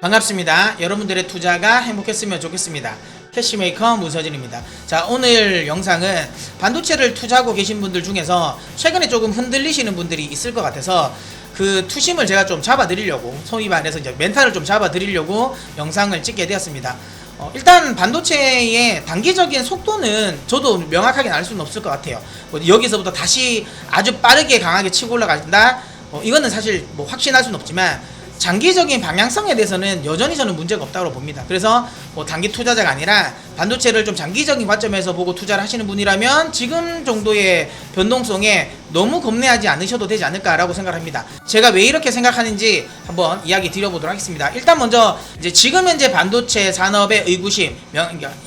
반갑습니다. 여러분들의 투자가 행복했으면 좋겠습니다. 캐시메이커 문서진입니다. 자, 오늘 영상은 반도체를 투자하고 계신 분들 중에서 최근에 조금 흔들리시는 분들이 있을 것 같아서 그 투심을 제가 좀 잡아드리려고, 소위 말해서 이제 멘탈을 좀 잡아드리려고 영상을 찍게 되었습니다. 일단 반도체의 단기적인 속도는 저도 명확하게 알 수는 없을 것 같아요. 여기서부터 다시 아주 빠르게 강하게 치고 올라간다, 이거는 사실 확신할 수는 없지만 장기적인 방향성에 대해서는 여전히 저는 문제가 없다고 봅니다. 그래서 단기 투자자가 아니라 반도체를 좀 장기적인 관점에서 보고 투자를 하시는 분이라면 지금 정도의 변동성에 너무 겁내하지 않으셔도 되지 않을까라고 생각합니다. 제가 왜 이렇게 생각하는지 한번 이야기 드려보도록 하겠습니다. 일단 먼저 이제 지금 현재 반도체 산업의 의구심,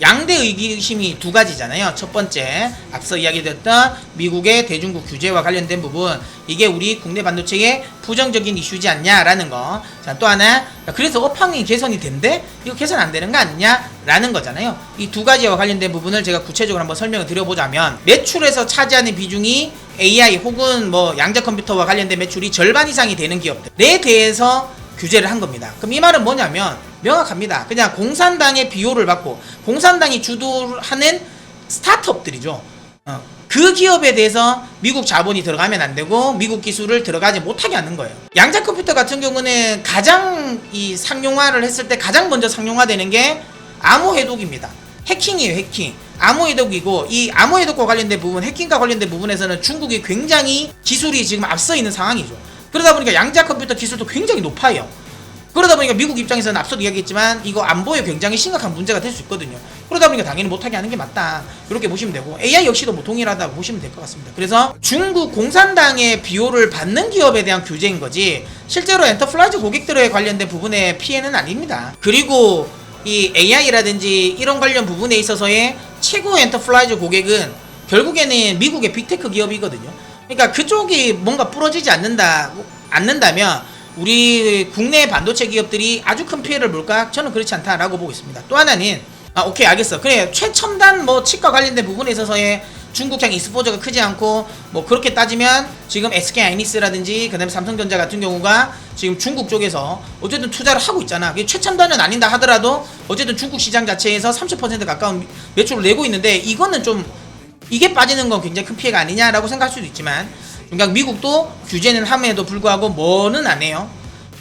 양대 의구심이 두 가지잖아요. 첫 번째, 앞서 이야기됐던 미국의 대중국 규제와 관련된 부분, 이게 우리 국내 반도체의 부정적인 이슈지 않냐라는 거. 자, 또 하나, 그래서 업황이 개선이 된대? 이거 개선 안 되는 거 아니냐? 라는 거잖아요. 이 두 가지와 관련된 부분을 제가 구체적으로 한번 설명을 드려보자면, 매출에서 차지하는 비중이 AI 혹은 양자 컴퓨터와 관련된 매출이 절반 이상이 되는 기업들에 대해서 규제를 한 겁니다. 그럼 이 말은 뭐냐면 명확합니다. 그냥 공산당의 비호를 받고 공산당이 주도하는 스타트업들이죠. 그 기업에 대해서 미국 자본이 들어가면 안 되고 미국 기술을 들어가지 못하게 하는 거예요. 양자 컴퓨터 같은 경우는 가장 이 상용화를 했을 때 가장 먼저 상용화되는 게 암호 해독입니다. 해킹이에요, 해킹. 암호 해독이고, 이 암호 해독과 관련된 부분, 해킹과 관련된 부분에서는 중국이 굉장히 기술이 지금 앞서 있는 상황이죠. 그러다 보니까 양자 컴퓨터 기술도 굉장히 높아요. 그러다 보니까 미국 입장에서는 앞서도 이야기했지만 이거 안보에 굉장히 심각한 문제가 될 수 있거든요. 그러다 보니까 당연히 못하게 하는 게 맞다, 이렇게 보시면 되고, AI 역시도 동일하다고 보시면 될 것 같습니다. 그래서 중국 공산당의 비호를 받는 기업에 대한 규제인 거지 실제로 엔터프라이즈 고객들에 관련된 부분의 피해는 아닙니다. 그리고 이 AI라든지 이런 관련 부분에 있어서의 최고 엔터프라이즈 고객은 결국에는 미국의 빅테크 기업이거든요. 그러니까 그쪽이 뭔가 부러지지 않는다면 우리 국내 반도체 기업들이 아주 큰 피해를 볼까? 저는 그렇지 않다라고 보고 있습니다. 또 하나는, 오케이, 알겠어. 그래, 최첨단 칩과 관련된 부분에 있어서의 중국향 익스포저가 크지 않고, 그렇게 따지면 지금 SK 하이닉스라든지 그다음에 삼성전자 같은 경우가 지금 중국 쪽에서 어쨌든 투자를 하고 있잖아. 최첨단은 아닌다 하더라도 어쨌든 중국 시장 자체에서 30% 가까운 매출을 내고 있는데, 이거는 좀 이게 빠지는 건 굉장히 큰 피해가 아니냐라고 생각할 수도 있지만, 그러니까 미국도 규제는 함에도 불구하고 뭐는 안 해요.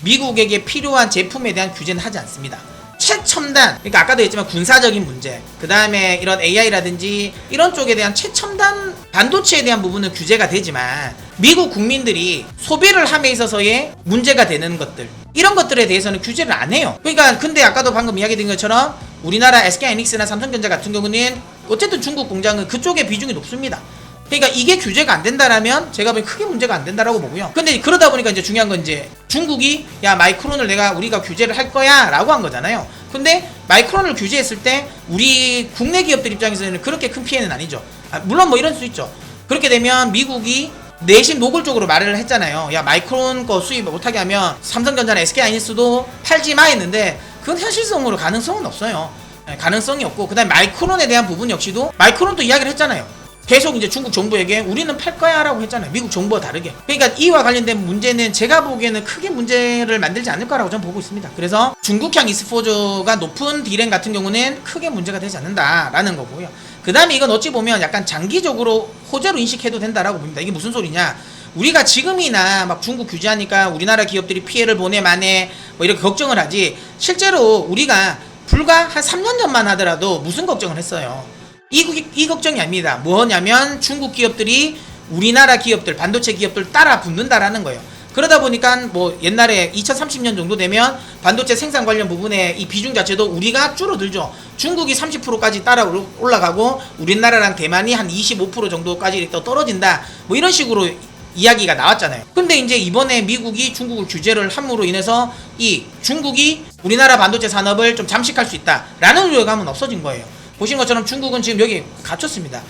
미국에게 필요한 제품에 대한 규제는 하지 않습니다. 최첨단, 그러니까 아까도 했지만 군사적인 문제, 그 다음에 이런 AI라든지 이런 쪽에 대한 최첨단 반도체에 대한 부분은 규제가 되지만 미국 국민들이 소비를 함에 있어서의 문제가 되는 것들, 이런 것들에 대해서는 규제를 안 해요. 그러니까 근데 아까도 방금 이야기드린 것처럼 우리나라 SK하이닉스나 삼성전자 같은 경우는 어쨌든 중국 공장은 그쪽에 비중이 높습니다. 그러니까 이게 규제가 안 된다라면 제가 보기엔 크게 문제가 안 된다라고 보고요. 근데 그러다 보니까 이제 중요한 건 이제 중국이 마이크론을 우리가 규제를 할 거야 라고 한 거잖아요. 근데 마이크론을 규제했을 때 우리 국내 기업들 입장에서는 그렇게 큰 피해는 아니죠. 물론 이럴 수 있죠. 그렇게 되면 미국이 내심 노골적으로 말을 했잖아요. 마이크론 거 수입 못하게 하면 삼성전자나 SK하이닉스도 팔지 마 했는데, 그건 현실성으로 가능성은 없어요. 가능성이 없고, 그 다음에 마이크론에 대한 부분 역시도 마이크론도 이야기를 했잖아요. 계속 이제 중국 정부에게 우리는 팔 거야 라고 했잖아요. 미국 정부와 다르게. 그러니까 이와 관련된 문제는 제가 보기에는 크게 문제를 만들지 않을 거라고 저는 보고 있습니다. 그래서 중국향 익스포저가 높은 D램 같은 경우는 크게 문제가 되지 않는다라는 거고요. 그 다음에 이건 어찌 보면 약간 장기적으로 호재로 인식해도 된다라고 봅니다. 이게 무슨 소리냐? 우리가 지금이나 중국 규제하니까 우리나라 기업들이 피해를 보내 마네 이렇게 걱정을 하지, 실제로 우리가 불과 한 3년 전만 하더라도 무슨 걱정을 했어요. 이 걱정이 아닙니다. 뭐냐면 중국 기업들이 우리나라 기업들, 반도체 기업들 따라 붙는다라는 거예요. 그러다 보니까 옛날에 2030년 정도 되면 반도체 생산 관련 부분에 이 비중 자체도 우리가 줄어들죠. 중국이 30%까지 따라 올라가고 우리나라랑 대만이 한 25% 정도까지 또 떨어진다, 이런 식으로 이야기가 나왔잖아요. 근데 이제 이번에 미국이 중국을 규제를 함으로 인해서 이 중국이 우리나라 반도체 산업을 좀 잠식할 수 있다라는 우려감은 없어진 거예요. 보신 것처럼 중국은 지금 여기 갇혔습니다.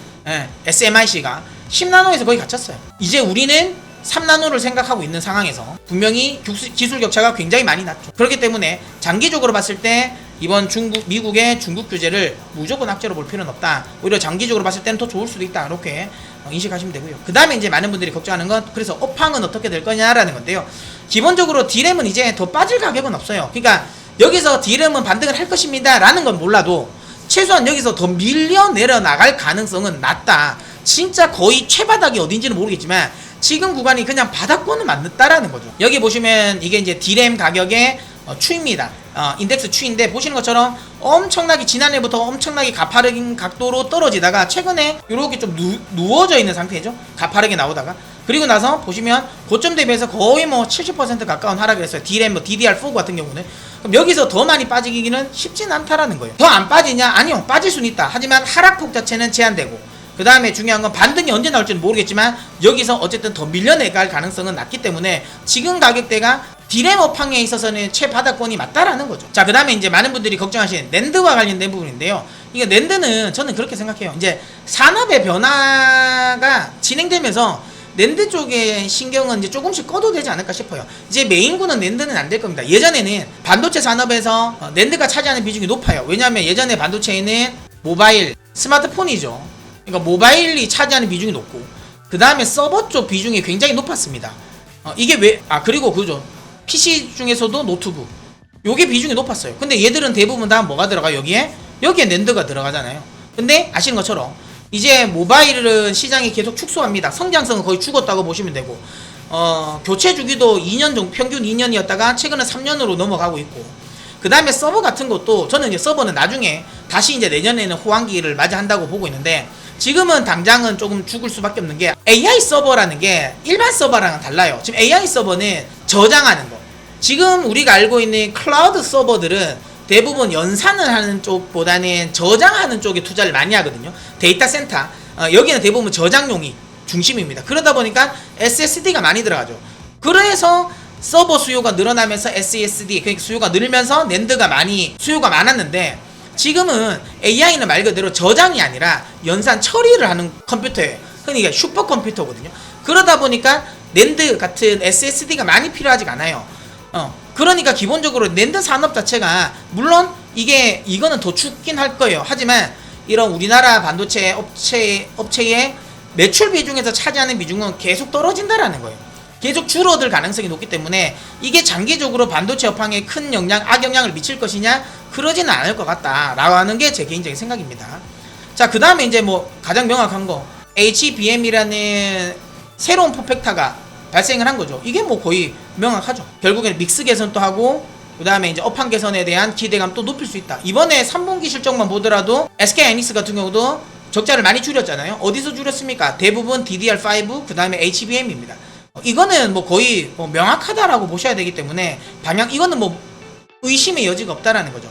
SMIC가 10나노에서 거의 갇혔어요. 이제 우리는 3나노를 생각하고 있는 상황에서 분명히 기술 격차가 굉장히 많이 났죠. 그렇기 때문에 장기적으로 봤을 때 이번 미국의 중국 규제를 무조건 악재로 볼 필요는 없다. 오히려 장기적으로 봤을 때는 더 좋을 수도 있다. 이렇게 인식하시면 되고요. 그 다음에 이제 많은 분들이 걱정하는 건 그래서 업황은 어떻게 될 거냐라는 건데요. 기본적으로 D램은 이제 더 빠질 가격은 없어요. 그러니까 여기서 D램은 반등을 할 것입니다 라는 건 몰라도 최소한 여기서 더 밀려 내려나갈 가능성은 낮다. 진짜 거의 최바닥이 어딘지는 모르겠지만 지금 구간이 그냥 바닥권은 맞는다라는 거죠. 여기 보시면 이게 이제 D램 가격의 추입니다. 인덱스 추인데 보시는 것처럼 엄청나게 지난해부터 엄청나게 가파른 각도로 떨어지다가 최근에 이렇게 좀 누워져 있는 상태죠. 가파르게 나오다가 그리고 나서 보시면 고점 대비해서 거의 뭐 70% 가까운 하락을 했어요. D램 뭐 DDR4 같은 경우는. 그럼 여기서 더 많이 빠지기는 쉽진 않다라는 거예요. 더 안 빠지냐? 아니요, 빠질 수는 있다. 하지만 하락폭 자체는 제한되고 그 다음에 중요한 건 반등이 언제 나올지는 모르겠지만 여기서 어쨌든 더 밀려내갈 가능성은 낮기 때문에 지금 가격대가 D램 업황에 있어서는 최바닥권이 맞다라는 거죠. 자, 그 다음에 이제 많은 분들이 걱정하시는 낸드와 관련된 부분인데요. 이게 낸드는 저는 그렇게 생각해요. 이제 산업의 변화가 진행되면서 낸드 쪽에 신경은 이제 조금씩 꺼도 되지 않을까 싶어요. 이제 메인구는 낸드는 안 될 겁니다. 예전에는 반도체 산업에서 낸드가 차지하는 비중이 높아요. 왜냐하면 예전에 반도체에는 모바일, 스마트폰이죠. 그러니까 모바일이 차지하는 비중이 높고 그 다음에 서버 쪽 비중이 굉장히 높았습니다. 이게 왜? 그리고 그죠. PC 중에서도 노트북 요게 비중이 높았어요. 근데 얘들은 대부분 다 뭐가 들어가? 여기에 낸드가 들어가잖아요. 근데 아시는 것처럼 이제 모바일은 시장이 계속 축소합니다. 성장성은 거의 죽었다고 보시면 되고 교체 주기도 2년 정도, 평균 2년이었다가 최근에 3년으로 넘어가고 있고 그 다음에 서버 같은 것도 저는 이제 서버는 나중에 다시 이제 내년에는 호황기를 맞이한다고 보고 있는데 지금은 당장은 조금 죽을 수밖에 없는 게 AI 서버라는 게 일반 서버랑은 달라요. 지금 AI 서버는 저장하는 거. 지금 우리가 알고 있는 클라우드 서버들은 대부분 연산을 하는 쪽보다는 저장하는 쪽에 투자를 많이 하거든요. 데이터 센터. 여기는 대부분 저장용이 중심입니다. 그러다 보니까 SSD가 많이 들어가죠. 그래서 서버 수요가 늘어나면서 SSD, 그러니까 수요가 늘면서 낸드가 많이 수요가 많았는데 지금은 AI는 말 그대로 저장이 아니라 연산 처리를 하는 컴퓨터예요. 그러니까 슈퍼컴퓨터거든요. 그러다 보니까 낸드 같은 SSD가 많이 필요하지가 않아요. 그러니까 기본적으로 낸드 산업 자체가 물론 이거는 더 죽긴 할 거예요. 하지만 이런 우리나라 반도체 업체의 매출 비중에서 차지하는 비중은 계속 떨어진다라는 거예요. 계속 줄어들 가능성이 높기 때문에 이게 장기적으로 반도체 업황에 큰 악영향을 미칠 것이냐? 그러지는 않을 것 같다라고 하는 게 제 개인적인 생각입니다. 자, 그 다음에 이제 뭐 가장 명확한 거 HBM이라는 새로운 폼팩터가 발생을 한 거죠. 이게 뭐 거의 명확하죠. 결국에는 믹스 개선도 하고 그 다음에 이제 업황 개선에 대한 기대감 또 높일 수 있다. 이번에 3분기 실적만 보더라도 SK하이닉스 같은 경우도 적자를 많이 줄였잖아요. 어디서 줄였습니까? 대부분 DDR5 그 다음에 HBM입니다. 이거는 뭐 거의 뭐 명확하다라고 보셔야 되기 때문에 이거는 뭐 의심의 여지가 없다라는 거죠.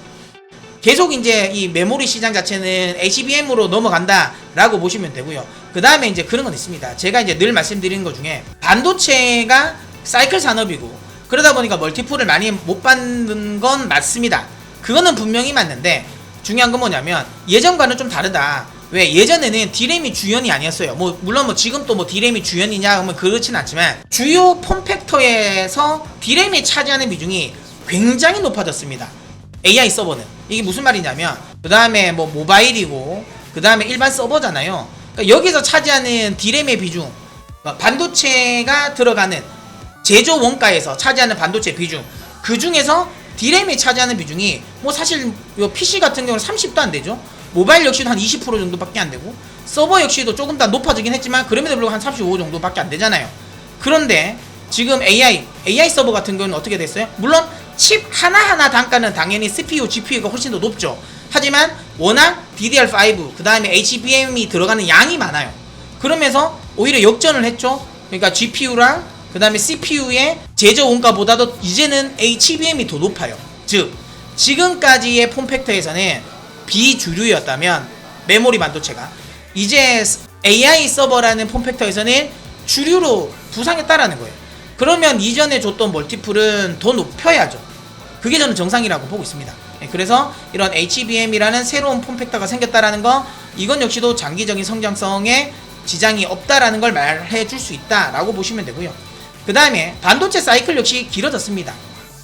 계속 이제 이 메모리 시장 자체는 HBM으로 넘어간다라고 보시면 되고요. 그 다음에 이제 그런 건 있습니다. 제가 이제 늘 말씀드리는 것 중에 반도체가 사이클 산업이고 그러다 보니까 멀티플을 많이 못 받는 건 맞습니다. 그거는 분명히 맞는데 중요한 건 뭐냐면 예전과는 좀 다르다. 왜? 예전에는 D램이 주연이 아니었어요. 뭐 물론 뭐 지금 또 뭐 D램이 주연이냐 하면 그렇진 않지만 주요 폼팩터에서 D램이 차지하는 비중이 굉장히 높아졌습니다. AI 서버는 이게 무슨 말이냐면 그 다음에 뭐 모바일이고 그 다음에 일반 서버잖아요. 그러니까 여기서 차지하는 D램의 비중, 반도체가 들어가는 제조 원가에서 차지하는 반도체 비중, 그 중에서 D램이 차지하는 비중이 뭐 사실 요 PC 같은 경우는 30도 안 되죠. 모바일 역시도 한 20% 정도밖에 안 되고 서버 역시도 조금 더 높아지긴 했지만 그럼에도 불구하고 한 35 정도밖에 안 되잖아요. 그런데 지금 AI 서버 같은 경우는 어떻게 됐어요? 물론 칩 하나하나 단가는 당연히 CPU, GPU가 훨씬 더 높죠. 하지만 워낙 DDR5 그 다음에 HBM이 들어가는 양이 많아요. 그러면서 오히려 역전을 했죠. 그러니까 GPU랑 그 다음에 CPU의 제조 원가보다도 이제는 HBM이 더 높아요. 즉 지금까지의 폼팩터에서는 비주류였다면 메모리 반도체가 이제 AI 서버라는 폼팩터에서는 주류로 부상했다라는 거예요. 그러면 이전에 줬던 멀티플은 더 높여야죠. 그게 저는 정상이라고 보고 있습니다. 그래서 이런 HBM이라는 새로운 폼팩터가 생겼다라는 거, 이건 역시도 장기적인 성장성에 지장이 없다라는 걸 말해 줄 수 있다라고 보시면 되고요. 그 다음에 반도체 사이클 역시 길어졌습니다.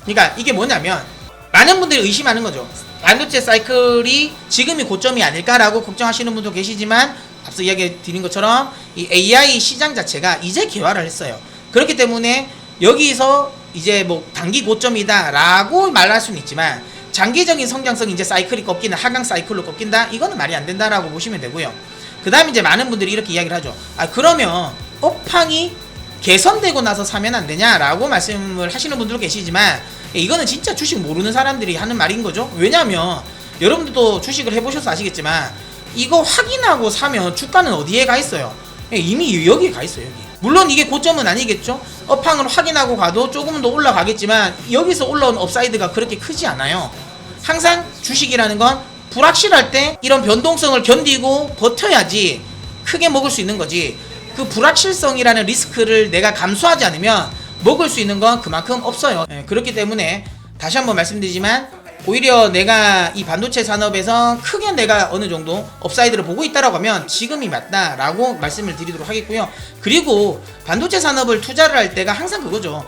그러니까 이게 뭐냐면 많은 분들이 의심하는 거죠. 반도체 사이클이 지금이 고점이 아닐까라고 걱정하시는 분도 계시지만 앞서 이야기 드린 것처럼 이 AI 시장 자체가 이제 개화를 했어요. 그렇기 때문에 여기서 이제 뭐 단기 고점이다 라고 말할 수는 있지만 장기적인 성장성이 이제 사이클이 꺾이는 하강 사이클로 꺾인다? 이거는 말이 안 된다라고 보시면 되고요. 그 다음에 이제 많은 분들이 이렇게 이야기를 하죠. 아, 그러면 업황이 개선되고 나서 사면 안 되냐라고 말씀을 하시는 분들도 계시지만, 이거는 진짜 주식 모르는 사람들이 하는 말인 거죠. 왜냐면 여러분들도 주식을 해보셔서 아시겠지만 이거 확인하고 사면 주가는 어디에 가 있어요? 이미 여기에 가 있어요. 여기. 물론 이게 고점은 아니겠죠. 업황을 확인하고 가도 조금은 더 올라가겠지만 여기서 올라온 업사이드가 그렇게 크지 않아요. 항상 주식이라는 건 불확실할 때 이런 변동성을 견디고 버텨야지 크게 먹을 수 있는 거지, 그 불확실성이라는 리스크를 내가 감수하지 않으면 먹을 수 있는 건 그만큼 없어요. 그렇기 때문에 다시 한번 말씀드리지만 오히려 내가 이 반도체 산업에서 크게 내가 어느 정도 업사이드를 보고 있다라고 하면 지금이 맞다라고 말씀을 드리도록 하겠고요. 그리고 반도체 산업을 투자를 할 때가 항상 그거죠.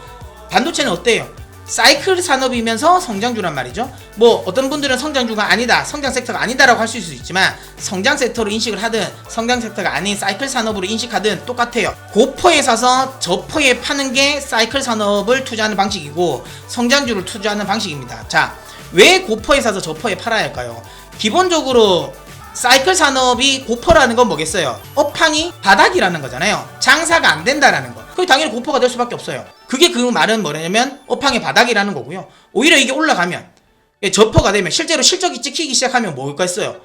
반도체는 어때요? 사이클 산업이면서 성장주란 말이죠. 뭐 어떤 분들은 성장주가 아니다, 성장 섹터가 아니다라고 할 수 있지만 성장 섹터로 인식을 하든 성장 섹터가 아닌 사이클 산업으로 인식하든 똑같아요. 고퍼에 사서 저퍼에 파는 게 사이클 산업을 투자하는 방식이고 성장주를 투자하는 방식입니다. 자, 왜 고퍼에 사서 저퍼에 팔아야 할까요? 기본적으로 사이클 산업이 고퍼라는 건 뭐겠어요? 업황이 바닥이라는 거잖아요. 장사가 안 된다라는 거. 그게 당연히 고퍼가 될 수밖에 없어요. 그게 그 말은 뭐냐면 업황의 바닥이라는 거고요. 오히려 이게 올라가면, 저퍼가 되면 실제로 실적이 찍히기 시작하면 뭘까 했어요?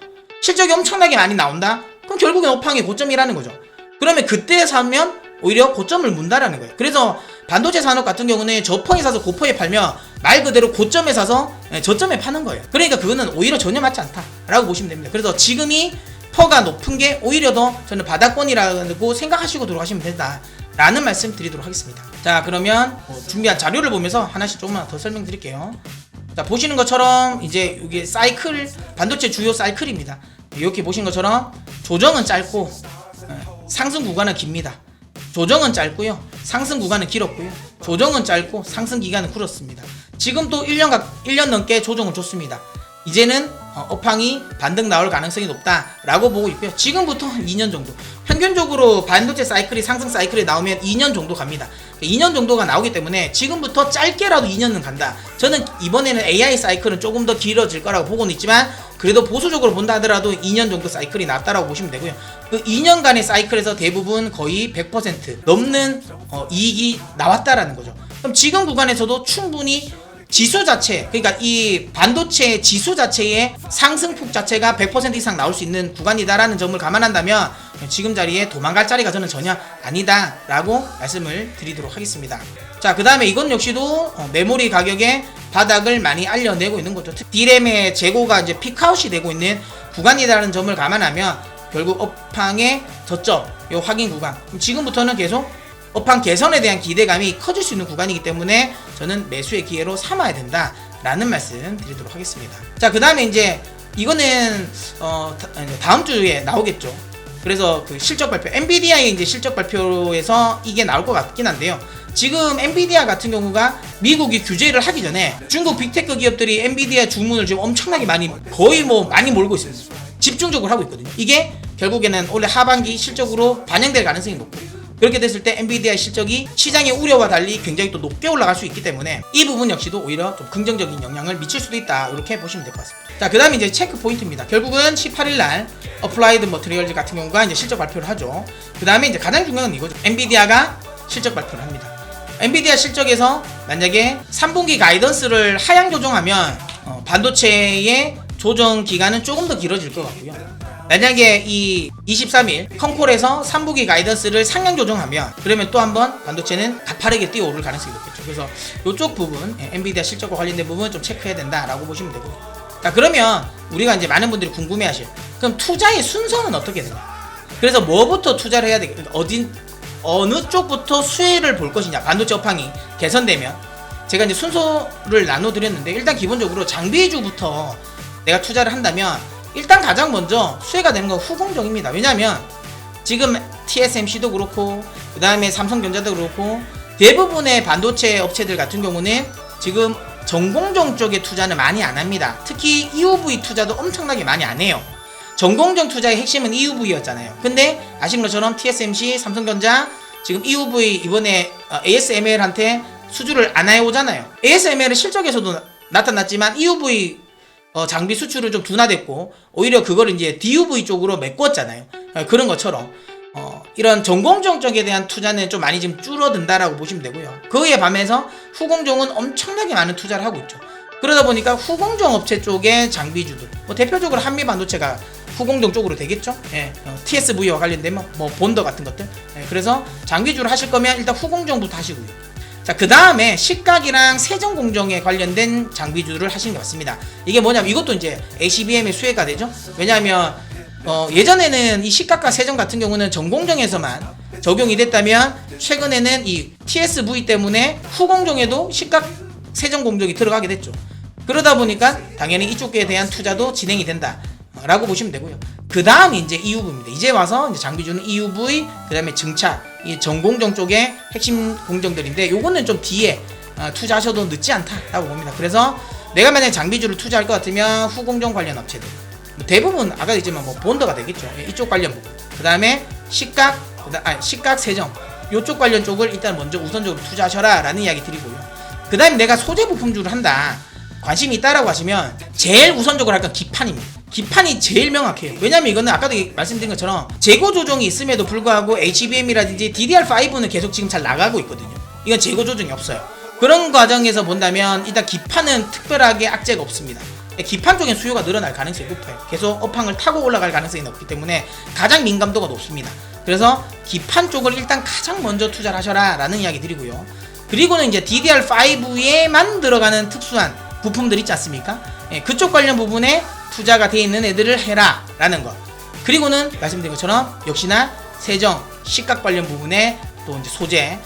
실적이 엄청나게 많이 나온다? 그럼 결국엔 업황의 고점이라는 거죠. 그러면 그때 사면 오히려 고점을 문다라는 거예요. 그래서 반도체 산업 같은 경우는 저퍼에 사서 고퍼에 팔면 말 그대로 고점에 사서 저점에 파는 거예요. 그러니까 그거는 오히려 전혀 맞지 않다라고 보시면 됩니다. 그래서 지금이 퍼가 높은 게 오히려 더 저는 바닥권이라고 생각하시고 들어가시면 된다 라는 말씀 드리도록 하겠습니다. 자, 그러면 준비한 자료를 보면서 하나씩 조금만 더 설명드릴게요. 자, 보시는 것처럼 이제 이게 사이클, 반도체 주요 사이클입니다. 이렇게 보시는 것처럼 조정은 짧고 상승 구간은 깁니다. 조정은 짧고요, 상승 구간은 길었고요, 조정은 짧고 상승 기간은 길었습니다. 지금 또 1년 넘게 조정을 줬습니다. 이제는 업황이 반등 나올 가능성이 높다라고 보고 있고요. 지금부터 2년 정도, 평균적으로 반도체 사이클이 상승 사이클이 나오면 2년 정도 갑니다. 2년 정도가 나오기 때문에 지금부터 짧게라도 2년은 간다. 저는 이번에는 AI 사이클은 조금 더 길어질 거라고 보고는 있지만 그래도 보수적으로 본다 하더라도 2년 정도 사이클이 나왔다라고 보시면 되고요. 그 2년간의 사이클에서 대부분 거의 100% 넘는 이익이 나왔다라는 거죠. 그럼 지금 구간에서도 충분히 지수 자체, 그러니까 이 반도체 지수 자체의 상승폭 자체가 100% 이상 나올 수 있는 구간이다라는 점을 감안한다면 지금 자리에 도망갈 자리가 저는 전혀 아니다라고 말씀을 드리도록 하겠습니다. 자, 그 다음에 이건 역시도 메모리 가격의 바닥을 많이 알려내고 있는 거죠. D램의 재고가 이제 피크아웃이 되고 있는 구간이라는 점을 감안하면 결국 업황의 저점, 요 확인 구간, 지금부터는 계속 업황 개선에 대한 기대감이 커질 수 있는 구간이기 때문에 저는 매수의 기회로 삼아야 된다 라는 말씀 드리도록 하겠습니다. 자, 그 다음에 이제 이거는 다음 주에 나오겠죠. 그래서 그 실적 발표, 엔비디아의 이제 실적 발표에서 이게 나올 것 같긴 한데요. 지금 엔비디아 같은 경우가 미국이 규제를 하기 전에 중국 빅테크 기업들이 엔비디아 주문을 지금 엄청나게 많이, 거의 많이 몰고 있습니다. 집중적으로 하고 있거든요. 이게 결국에는 올해 하반기 실적으로 반영될 가능성이 높고, 그렇게 됐을 때 엔비디아의 실적이 시장의 우려와 달리 굉장히 또 높게 올라갈 수 있기 때문에 이 부분 역시도 오히려 좀 긍정적인 영향을 미칠 수도 있다, 이렇게 보시면 될 것 같습니다. 자, 그 다음에 이제 체크 포인트입니다. 결국은 18일날 어플라이드 머티리얼즈 같은 경우가 이제 실적 발표를 하죠. 그 다음에 이제 가장 중요한 건 이거죠. 엔비디아가 실적 발표를 합니다. 엔비디아 실적에서 만약에 3분기 가이던스를 하향 조정하면 반도체의 조정 기간은 조금 더 길어질 것 같고요. 만약에 이 23일 컨콜에서 3분기 가이던스를 상향 조정하면 그러면 또 한번 반도체는 가파르게 뛰어오를 가능성이 높겠죠. 그래서 이쪽 부분, 엔비디아 실적과 관련된 부분 좀 체크해야 된다라고 보시면 되고, 자, 그러면 우리가 이제 많은 분들이 궁금해하실, 그럼 투자의 순서는 어떻게 되냐? 그래서 뭐부터 투자를 해야 되겠냐? 어느 쪽부터 수혜를 볼 것이냐? 반도체 업황이 개선되면 제가 이제 순서를 나눠드렸는데, 일단 기본적으로 장비주부터 내가 투자를 한다면 일단 가장 먼저 수혜가 되는 건 후공정입니다. 왜냐하면 지금 TSMC도 그렇고 그 다음에 삼성전자도 그렇고 대부분의 반도체 업체들 같은 경우는 지금 전공정 쪽에 투자는 많이 안 합니다. 특히 EUV 투자도 엄청나게 많이 안 해요. 전공정 투자의 핵심은 EUV였잖아요. 근데 아시는 것처럼 TSMC, 삼성전자 지금 EUV 이번에 ASML한테 수주를 안 해오잖아요. ASML은 실적에서도 나타났지만 EUV 장비 수출은 좀 둔화됐고 오히려 그걸 이제 DUV 쪽으로 메꿨잖아요. 그런 것처럼 이런 전공정 쪽에 대한 투자는 좀 많이 지금 줄어든다라고 보시면 되고요. 그에 반해서 후공정은 엄청나게 많은 투자를 하고 있죠. 그러다 보니까 후공정 업체 쪽의 장비주들, 뭐 대표적으로 한미반도체가 후공정 쪽으로 되겠죠. TSV와 관련된 뭐 본더 같은 것들. 그래서 장비주를 하실 거면 일단 후공정부터 하시고요. 자, 그 다음에 식각이랑 세정공정에 관련된 장비주를 하시는 게 맞습니다. 이게 뭐냐면 이것도 이제 ACBM의 수혜가 되죠. 왜냐하면 예전에는 이 식각과 세정 같은 경우는 전공정에서만 적용이 됐다면 최근에는 이 TSV 때문에 후공정에도 식각 세정 공정이 들어가게 됐죠. 그러다 보니까 당연히 이쪽에 대한 투자도 진행이 된다 라고 보시면 되고요. 그 다음이 이제 EUV입니다. 이제 와서 이제 장비주는 EUV, 그 다음에 증차, 이 전공정 쪽의 핵심 공정들인데 요거는 좀 뒤에 투자하셔도 늦지 않다라고 봅니다. 그래서 내가 만약에 장비주를 투자할 것 같으면 후공정 관련 업체들 대부분 아까 얘기했지만 뭐 본더가 되겠죠. 이쪽 관련 부분. 그 다음에 식각, 식각 세정 요쪽 관련 쪽을 일단 먼저 우선적으로 투자하셔라 라는 이야기 드리고요. 그 다음에 내가 소재 부품주를 한다, 관심이 있다라고 하시면 제일 우선적으로 할 건 기판입니다. 기판이 제일 명확해요. 왜냐면 이거는 아까도 말씀드린 것처럼 재고 조정이 있음에도 불구하고 HBM이라든지 DDR5는 계속 지금 잘 나가고 있거든요. 이건 재고 조정이 없어요. 그런 과정에서 본다면 일단 기판은 특별하게 악재가 없습니다. 기판 쪽엔 수요가 늘어날 가능성이 높아요. 계속 업황을 타고 올라갈 가능성이 높기 때문에 가장 민감도가 높습니다. 그래서 기판 쪽을 일단 가장 먼저 투자를 하셔라 라는 이야기 드리고요. 그리고는 이제 DDR5에만 들어가는 특수한 부품들 있지 않습니까? 그쪽 관련 부분에 투자가 되어 있는 애들을 해라 라는 것. 그리고는 말씀드린 것처럼 역시나 세정, 식각 관련 부분에 또 이제 소재,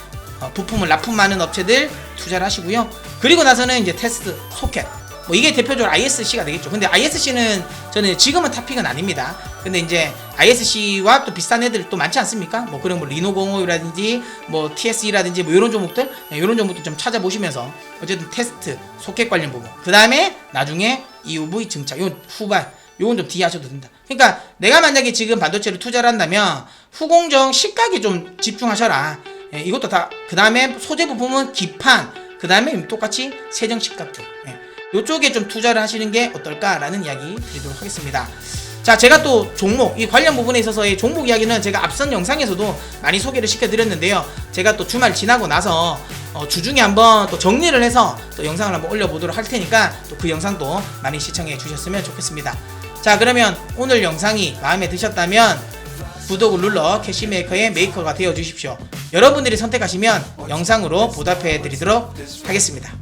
부품을 납품하는 업체들 투자를 하시고요. 그리고 나서는 이제 테스트, 소켓, 뭐 이게 대표적으로 ISC가 되겠죠. 근데 ISC는 저는 지금은 탑픽은 아닙니다. 근데 이제 ISC와 또 비슷한 애들 또 많지 않습니까? 뭐 그런 뭐 리노05라든지 뭐 TSE라든지 뭐 이런 종목들, 이런 종목들 좀 찾아보시면서 어쨌든 테스트, 소켓 관련 부분. 그 다음에 나중에 EUV 증차, 요 후발, 요건 좀 뒤에 하셔도 된다. 그러니까 내가 만약에 지금 반도체를 투자를 한다면 후공정, 식각에 좀 집중하셔라. 이것도 다. 그 다음에 소재 부품은 기판, 그 다음에 똑같이 세정 식각 쪽. 요쪽에 좀 투자를 하시는 게 어떨까라는 이야기 드리도록 하겠습니다. 자, 제가 또 종목, 이 관련 부분에 있어서의 종목 이야기는 제가 앞선 영상에서도 많이 소개를 시켜드렸는데요. 제가 또 주말 지나고 나서 주중에 한번 또 정리를 해서 또 영상을 한번 올려보도록 할 테니까 또 그 영상도 많이 시청해 주셨으면 좋겠습니다. 자, 그러면 오늘 영상이 마음에 드셨다면 구독을 눌러 캐시메이커의 메이커가 되어 주십시오. 여러분들이 선택하시면 영상으로 보답해 드리도록 하겠습니다.